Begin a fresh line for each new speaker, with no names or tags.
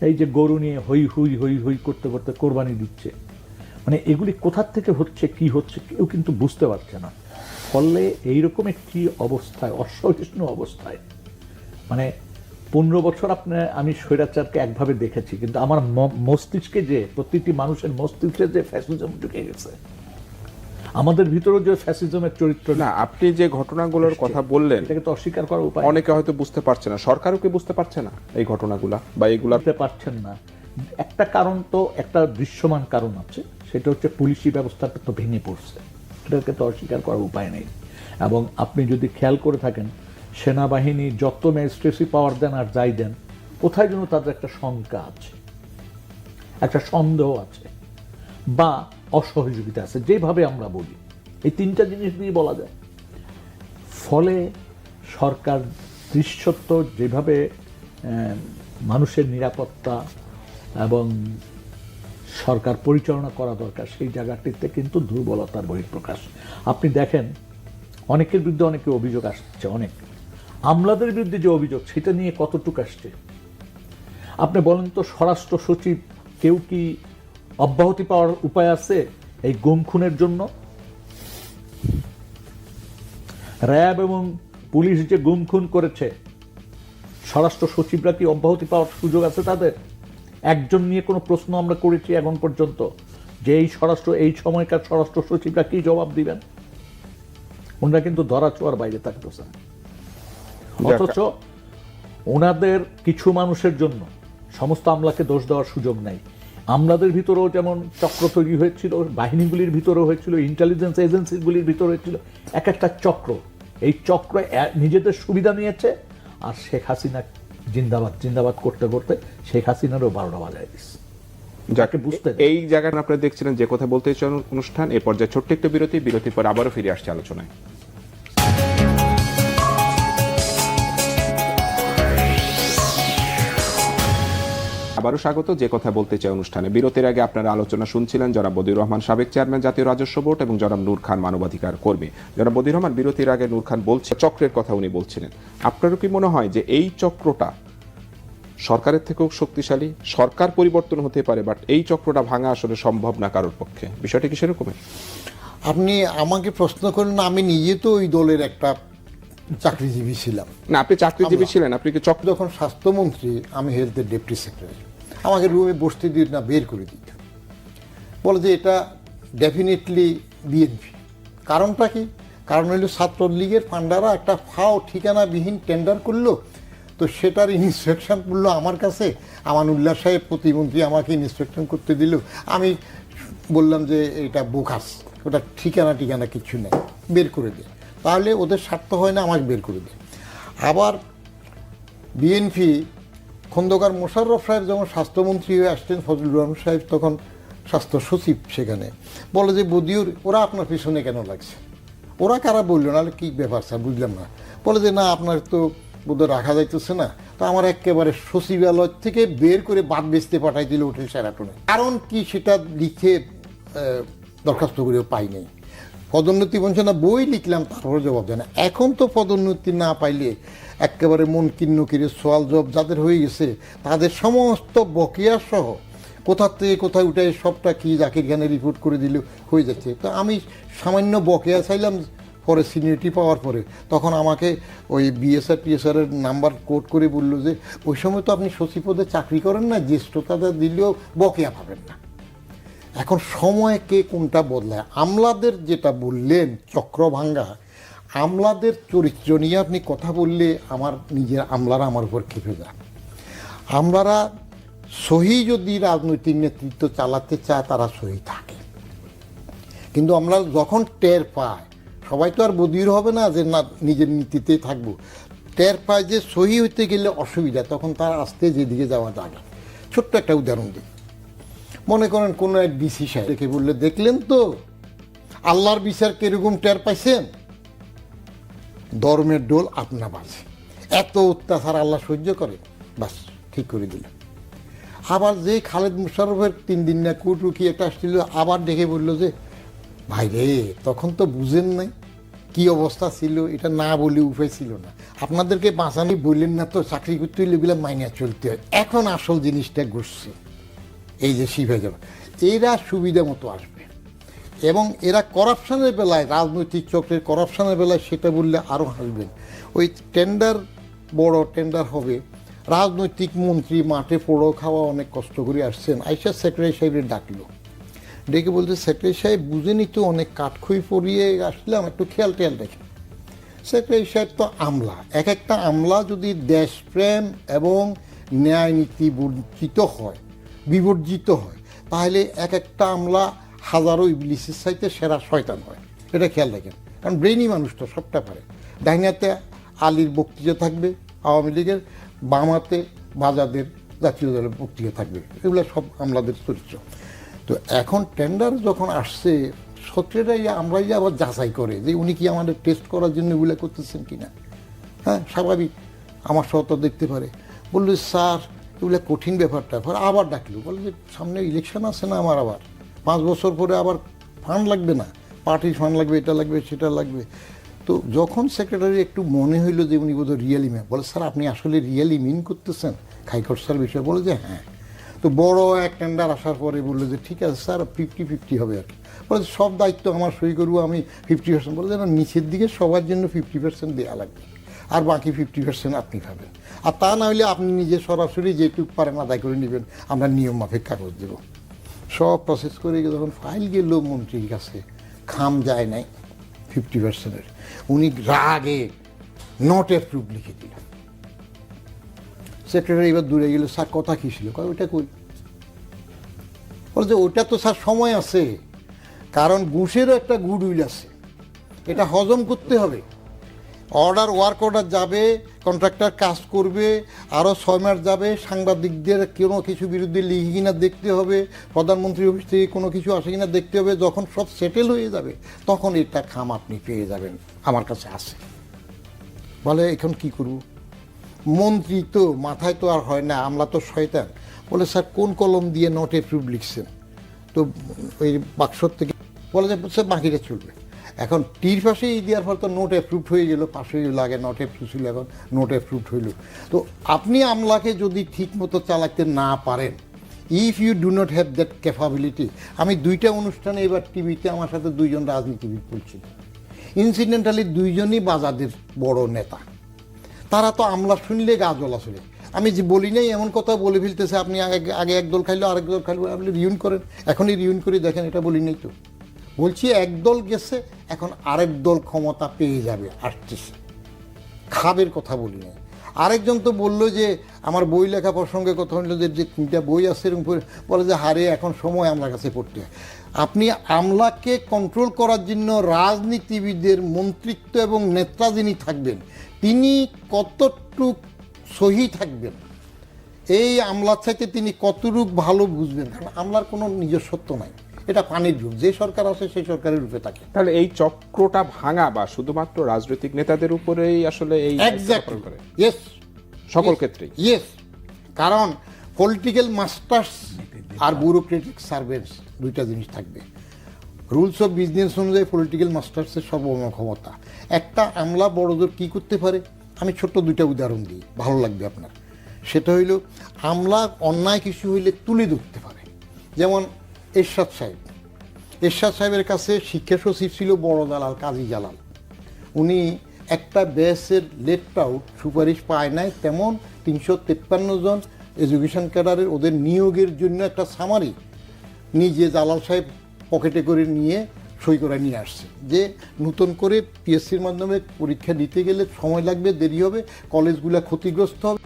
এই যে গরু নিয়ে হই হুই হই হই করতে করতে কোরবানি দিচ্ছে, মানে এগুলি কোথার থেকে হচ্ছে কি হচ্ছে কেউ কিন্তু বুঝতে পারছে না। ফলে এইরকম একটি অবস্থায়, অসহিষ্ণু অবস্থায়, মানে 15 বছর আমি স্বৈরাচারকে একভাবে দেখেছি, কিন্তু আমার মস্তিষ্কে যে, প্রতিটি মানুষের মস্তিষ্কে যে ফ্যাসিজম ঢুকে গেছে, আমাদের ভিতরেও যে ফ্যাসিজমের চরিত্র।
না, আপনি যে ঘটনাগুলোর কথা বললেন
এটাকে তো অস্বীকার করার উপায়,
অনেকে হয়তো বুঝতে পারছে না, সরকারও কি বুঝতে পারছে না এই ঘটনাগুলা বা এগুলা
বুঝতে পারছেন না। একটা কারণ তো, একটা দৃশ্যমান কারণ আছে, সেটা হচ্ছে পুলিশি ব্যবস্থাটা তো ভেঙে পড়ছে, এটাকে তো অস্বীকার করার উপায় নেই। এবং আপনি যদি খেয়াল করে থাকেন, সেনাবাহিনী যত ম্যাজিস্ট্রেসি পাওয়ার দেন আর যাই দেন, কোথায় যেন তাদের একটা শঙ্কা আছে, একটা সন্দেহ আছে, বা অসহযোগিতা আছে, যেভাবে আমরা বলি, এই তিনটা জিনিস দিয়ে বলা যায়। ফলে সরকার দৃশ্যত যেভাবে মানুষের নিরাপত্তা এবং সরকার পরিচালনা করা দরকার, সেই জায়গাটিতে কিন্তু দুর্বলতার বহিঃপ্রকাশ। আপনি দেখেন, অনেকের বিরুদ্ধে অনেকে অভিযোগ আসছে, অনেক আমলাদের বিরুদ্ধে যে অভিযোগ, সেটা নিয়ে কতটুকু আসছে আপনি বলেন তো? স্বরাষ্ট্র সচিব কেউ কি অব্যাহতি পাওয়ার উপায় আছে এই গুম খুনের জন্য? র্যাব এবং পুলিশ যে গুম খুন করেছে, স্বরাষ্ট্র সচিবরা কি অব্যাহতি পাওয়ার সুযোগ আছে তাদের? একজন নিয়ে কোনো প্রশ্ন আমরা করেছি এখন পর্যন্ত যে এই সময়কার স্বরাষ্ট্র সচিবরা কি জবাব দিবেন? ওনারা কিন্তু ধরা ছোঁয়ার বাইরে থাকতেছেন। অথচ ওনাদের কিছু মানুষের জন্য সমস্ত আমলাকে দোষ দেওয়ার সুযোগ নাই। আমলাদের ভিতরেও যেমন চক্র তৈরি হয়েছিল, বাহিনীগুলির ভিতরেও হয়েছিল, ইন্টেলিজেন্স এজেন্সিগুলির ভিতরে হয়েছিল, এক একটা চক্র। এই চক্র নিজেদের সুবিধা নিয়েছে, আর শেখ হাসিনা জিন্দাবাদ জিন্দাবাদ করতে করতে শেখ হাসিনারও 12টা বাজায় দিচ্ছে।
যাকে বুঝতে এই জায়গাটা আপনারা দেখছিলেন যে কথা বলতে চান অনুষ্ঠান। এর পর্যায়ে ছোট্ট একটা বিরতির পর আবারও ফিরে আসছে আলোচনায়। আবারও স্বাগত যে কথা বলতে চাই অনুষ্ঠানে। বিরতির আগে আপনারা আলোচনা শুনছিলেন জনাব বদিউর রহমান, সাবেক চেয়ারম্যান জাতীয় রাজস্ব বোর্ড, এবং জনাব নূর খান, মানবাধিকার কর্মী। জনাব বদিউর রহমান, বিরতির আগে নূর খান বলছে চক্রের কথা উনি বলছিলেন। আপনারও কি মনে হয় যে এই চক্রটা সরকারের থেকেও শক্তিশালী? সরকার পরিবর্তন হতে পারে, বাট এই চক্রটা ভাঙা আসলে সম্ভব না কারোর পক্ষে। বিষয়টা কি সেরকমই?
আপনি আমাকে প্রশ্ন করেন, আমি নিজে তো ওই দলের একটা চাকরিজীবী ছিলাম।
না, আপনি চাকরিজীবী ছিলেন, আপনি কি চক্র?
যখন স্বাস্থ্যমন্ত্রী, আমি হেলথের ডেপুটি সেক্রেটারি, আমাকে রুমে বসতে দিত না, বের করে দিত, বলে যে এটা ডেফিনেটলি বিএনপি। কারণটা কি? কারণ হলো ছাত্রলীগের ফান্ডাররা একটা ফাও ঠিকানাবিহীন টেন্ডার করলো, তো সেটার ইন্সপেকশন করলো আমার কাছে। আমানুল্লাহ সাহেব প্রতিমন্ত্রী আমাকে ইন্সপেকশন করতে দিল। আমি বললাম যে এটা বোকাস, ওটা ঠিকানা কিছু নেই, বের করে দে। তাহলে ওদের স্বার্থ হয় না, আমাকে বের করে দে। আবার বিএনপি খন্দকার মোশাররফ সাহেব যখন স্বাস্থ্যমন্ত্রী হয়ে আসতেন, ফজলুর রহমান সাহেব তখন স্বাস্থ্য সচিব, সেখানে বলে যে বদিউর, ওরা আপনার পিছনে কেন লাগছে? ওরা কারা বললো, নাহলে কী ব্যাপার স্যার, বুঝলাম না। বলে যে না, আপনার তো বোধহয় রাখা যাইতেছে না। তো আমার একেবারে সচিবালয় থেকে বের করে বাদ বেচতে পাঠাই দিল হোটেল শেরাটনে। কারণ কি সেটা লিখে দরখাস্ত করেও পাই নাই। পদোন্নতি বলছে না, বই লিখলাম, তারপরে জবাব দেয় না। এখন তো পদোন্নতি না পাইলে একেবারে মন কিন্ন কিরে সোয়াল জব যাদের হয়ে গেছে, তাদের সমস্ত বকেয়া সহ কোথার থেকে কোথায় উঠে সবটা কি জাকির খানে রিপোর্ট করে দিল হয়ে যাচ্ছে। তো আমি সামান্য বকেয়া চাইলাম, পরে সিনিয়রিটি পাওয়ার পরে তখন আমাকে ওই বিএসআর টিএসআরের নাম্বার কোড করে বললো যে ওই সময় তো আপনি সচিব পদে চাকরি করেন না, জ্যেষ্ঠতা দিলেও বকেয়া পাবেন না। এখন সময় কে কোনটা বদলায়। আমলাদের যেটা বললেন চক্রভাঙ্গা, আমলাদের চরিত্র নিয়ে আপনি কথা বললে আমার নিজের আমলারা আমার উপর খেপে যায়। আমলারা সহি যদি রাজনৈতিক নেতৃত্ব চালাতে চায়, তারা সহি থাকে, কিন্তু আমরা যখন টের পায়, সবাই তো আর বদির হবে না যে না নিজের নীতিতেই থাকবো, টের পায় যে সহি হইতে গেলে অসুবিধা, তখন তার আস্তে যেদিকে যাওয়া যাবে। ছোট্ট একটা উদাহরণ দিই। মনে করেন কোনো এক ডিসি সাহেব দেখে বললে, দেখলেন তো আল্লাহর বিচার কিরকম টের পাইছেন? ধর্মের ডোল আপনা বাজে, এত অত্যাচার আল্লাহ সহ্য করে, বাস ঠিক করে দিল। আবার যে খালেদ মুশাররফের 3 দিন না কুটু কি একটা আসছিল, আবার দেখে বললো যে ভাই রে, তখন তো বুঝেন নাই, কি অবস্থা ছিল এটা না বলে উপায় ছিল না। আপনাদেরকে বাঁচানি বললেন না তো, চাকরি করতে হইলে এগুলো মাইনে চলতে হয়। এখন আসল জিনিসটা ঘুরছে, এই যে শিখে যাবে, এরা সুবিধা মতো আসবে এবং এরা করাপশনের বেলায়, রাজনৈতিক চক্রের করাপশনের বেলায় সেটা বললে আরও হাসবেন। ওই টেন্ডার, বড় টেন্ডার হবে, রাজনৈতিক মন্ত্রী মাঠে পোড়ো খাওয়া অনেক কষ্ট করে আসছেন, আইসা সেক্রেটারি সাহেবের ডাকলো, ডেকে বলতে সেক্রেটারি সাহেব বুঝেনি তো, অনেক কাঠখই পরিয়ে আসলাম, একটু খেয়াল টেয়াল রেখে। সেক্রেটারি সাহেব তো আমলা, এক একটা আমলা যদি দেশপ্রেম এবং ন্যায় নীতি বিবর্জিত হয় তাহলে এক একটা আমলা হাজারো ইবলিসের চাইতে সেরা শয়তান হয়, এটা খেয়াল রাখেন। কারণ ব্রেইনি মানুষ তো সবটা পারে। ডাইনাতে আলীর বক্তৃতা থাকবে আওয়ামী লীগের, বামাতে বাজাদের জাতীয় দলের বক্তৃতা থাকবে, এগুলো সব আমলাদের চরিত্র। তো এখন টেন্ডার যখন আসছে, সেক্রেটারি আমরাই আবার যাচাই করে যে উনি কি আমাদের টেস্ট করার জন্য এগুলো করতেছেন কিনা। হ্যাঁ, স্বাভাবিক, আমার সহ তো দেখতে পারে। বললো স্যার এগুলো কঠিন ব্যাপারটা, আবার ডাকলো, বললো যে সামনে ইলেকশন আছে না আমার, আবার 5 বছর পরে আবার ফান্ড লাগবে না, পার্টির ফান্ড লাগবে, এটা লাগবে সেটা লাগবে। তো যখন সেক্রেটারি একটু মনে হইলো যে উনি বোধহয় রিয়েলি মিন, বলে স্যার আপনি আসলে রিয়েলি মিন করতেছেন খাইকট স্যার বিষয়ে, বলে যে হ্যাঁ। তো বড় এক টেন্ডার আসার পরে বললো যে ঠিক আছে স্যার 50-50 হবে আর কি। বলে সব দায়িত্ব আমার সই করবো, আমি 50%, বলে যে না, নিচের দিকে সবার জন্য 50% দেওয়া লাগবে, আর বাকি 50% আপনি পাবেন, আর তা না হলে আপনি নিজে সরাসরি যেটুকু পারেন আদায় করে নেবেন, আমরা নিয়ম মাফিক কাগজ দেব। সব প্রসেস করে যখন ফাইল গেল মন্ত্রীর কাছে, খাম যায় নাই 50%-এর, উনি রাগে নট অ্যাপ্রুভ লিখে দিল। সেক্রেটারি এবার দূরে গেল, স্যার কথা কী ছিল, কয় ওইটা কই, বলে যে ওইটা তো স্যার সময় আছে, কারণ ঘুষেরও একটা গুড উইল আছে, এটা হজম করতে হবে। ওয়ার্ক অর্ডার যাবে, কন্ট্রাক্টর কাজ করবে, আরও 6 মাস যাবে, সাংবাদিকদের কোনো কিছু বিরুদ্ধে লিখে কিনা দেখতে হবে, প্রধানমন্ত্রী অফিস থেকে কোনো কিছু আসে কিনা দেখতে হবে, যখন সব সেটেল হয়ে যাবে তখন এটা খাম আপনি পেয়ে যাবেন, আমার কাছে আছে। বলে এখন কি করব, মন্ত্রী তো মাথায় তো আর হয় না, আমলা তো শয়তান। বলে স্যার কোন কলম দিয়ে নট অ্যাপ্রুভ লিখছেন, তো ওই বাক্সর থেকে বলে যে স্যার বাকিটা চলবে। এখন টির পাশে দেওয়ার পর তো নোট অ্যাপ্রুভড হয়ে গেল, পাশে হয়ে গেল, আগে নট অ্যাপ্রুভ ছিল, এখন নোট অ্যাপ্রুভড হইল। তো আপনি আমলাকে যদি ঠিক মতো চালাতে না পারেন, if you do not have that capability, আমি 2টা অনুষ্ঠানে এবার টিভিতে আমার সাথে 2জন রাজনীতিবিদ বলছিল, ইনসিডেন্টালি 2জনই বাজাদের বড় নেতা, তারা তো আমলা শুনলে গা জ্বলা শুনে, আমি যে বলি নাই এমন কথা বলে ফেলতেছে, আপনি আগে এক দল খাইলো আরেক দল খাইলো, আপনি রিউন করেন, এখনই রিউন করে দেখেন, এটা বলি নাই তো। বলছি এক দল গেছে, এখন আরেক দল ক্ষমতা পেয়ে যাবে, আসতেছে, খাবের কথা বলি নাই। আরেকজন তো বললো যে আমার বই লেখা প্রসঙ্গে কথা হলো যে 3টা বই আছে, এরকম বলে যে হারে এখন সময় আমার কাছে পড়তে হয়। আপনি আমলাকে কন্ট্রোল করার জন্য রাজনীতিবিদের মন্ত্রিত্ব এবং নেতা যিনি থাকবেন, তিনি কতটুক সহি থাকবেন, এই আমলার চাইতে তিনি কতটুক ভালো বুঝবেন, কারণ আমলার কোনো নিজস্বত্ব নাই, এটা পানির রূপ, যে সরকার আছে সেই সরকারের রূপে থাকে।
তাহলে এই চক্রটা ভাঙা বা শুধুমাত্র রাজনৈতিক নেতাদের উপরেই আসলে এই
এক্স্যাক্টলি, ইয়েস,
সকল ক্ষেত্রেই
ইয়েস, কারণ পলিটিক্যাল মাস্টার্স আর ব্যুরোক্রেটিক সার্ভেন্টস 2টা জিনিস থাকবে। রুলস অফ বিজনেস অনুযায়ী পলিটিক্যাল মাস্টার্সের সর্বমোট ক্ষমতা। একটা আমলা বড়জোর কী করতে পারে, আমি ছোট্ট 2টা উদাহরণ দিই, ভালো লাগবে আপনার। সেটা হইল আমলা অন্যায় কিছু হইলে তুলে ধরতে পারে, যেমন এরশাদ সাহেবের কাছে শিক্ষা সচিব ছিল বড় দালাল কাজী জালাল, উনি একটা ব্যাচের লেট আউট সুপারিশ পায় নাই, তেমন 353 জন এডুকেশন ক্যাডারের ওদের নিয়োগের জন্য একটা সামারি নিজে জালাল সাহেব পকেটে করে নিয়ে সই করে নিয়ে আসছে, যে নতুন করে পিএসসির মাধ্যমে পরীক্ষা দিতে গেলে সময় লাগবে, দেরি হবে, কলেজগুলো ক্ষতিগ্রস্ত হবে।